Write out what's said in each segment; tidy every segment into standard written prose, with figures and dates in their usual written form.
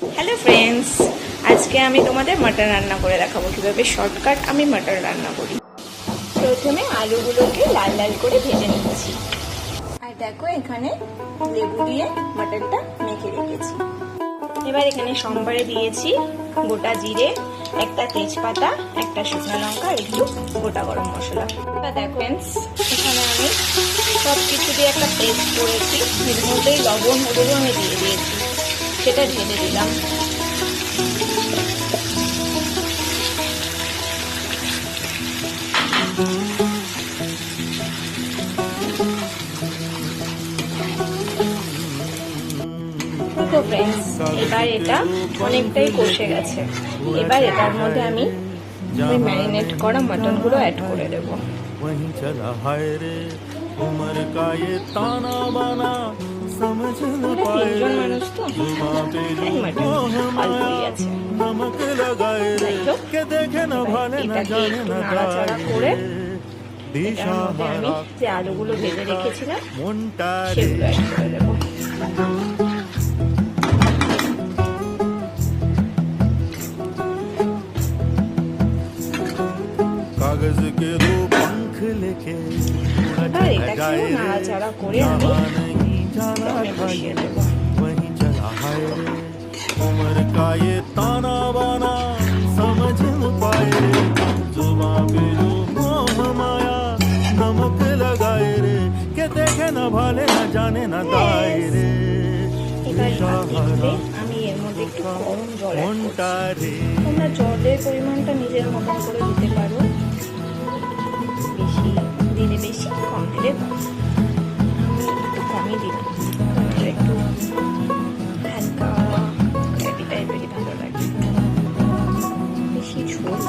Hello friends, আজকে আমি তোমাদের মাটন রান্না করে দেখাবো কীভাবে শর্টকাট আমি মাটন রান্না করি। প্রথমে আলুগুলোকে লাল লাল করে ভেজে নিচ্ছি। আর দেখো এখানে লেবু দিয়ে মাটনটা মেখে রেখেছি। এবার এখানে সম্বারে দিয়েছি গোটা জিরে, একটা তেজপাতা, একটা শুকনো লঙ্কা, একটু গোটা গরম মশলা। দেখো ফ্রেন্ডস, এখানে আমি সব কিছু দিয়ে একটা পেস্ট করেছি। এর মধ্যেই লবণ হলুদও আমি দিয়ে দিয়েছি, সেটা ঢেলে দিলাম। ফ্রেন্ডস, এবার এটা অনেকটাই কষে গেছে। এবার এটার মধ্যে আমি ওই ম্যারিনেট করা মাটনগুলো অ্যাড করে দেব। তিনজন মানুষ তো অল্পই আছে। যাই হোক, এটাকে একটু নাড়াচাড়া করে এটার মধ্যে আমি যে আলুগুলো ভেজে রেখেছিলাম সেগুলো অ্যাড করে দেবো। कागज के दो पंख लेके এটাকে নাড়াচাড়া করে আমি বসিয়ে দেব। वहीं चला है रे उम्र का ये ताना बाना समझ न पाए रे जुबां पे जो मोह माया नमक लगाए रे के देखे न भाले न जाने न दाए रे আমি এর মধ্যে একটু গরম জল অ্যাড করছি। তোমরা জলের পরিমাণটা নিজের মতন করে দিতে পারো, বেশি দিলে বেশি, কম দিলে কম। আমি একটু কমই দিলাম, আমার একটু হালকা গ্রেভি টাইপেরই ভালো লাগে, বেশি ঝোল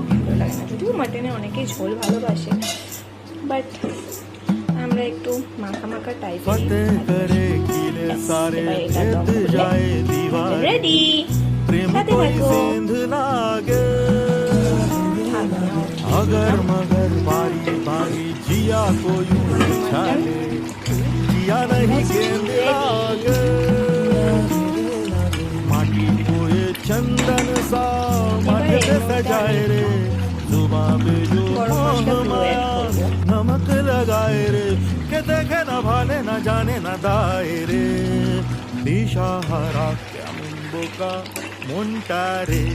ভালো লাগে না। যদিও মাটনে অনেকেই ঝোল ভালোবাসে, বাট আমরা একটু মাখা মাখা টাইপের। রেডি, সাথে থাকো। अगर मगर बारी बारी जिया को यूं छाले जिया नहीं गेंद लागे माटी को ये चंदन सा माथे पे सजाए रे जुबां पे जो मोह माया नमक लगाए रे के देखे न भाले न जाने न दाए रे दिशा हरा क्या मुंबो का मुंटा रे।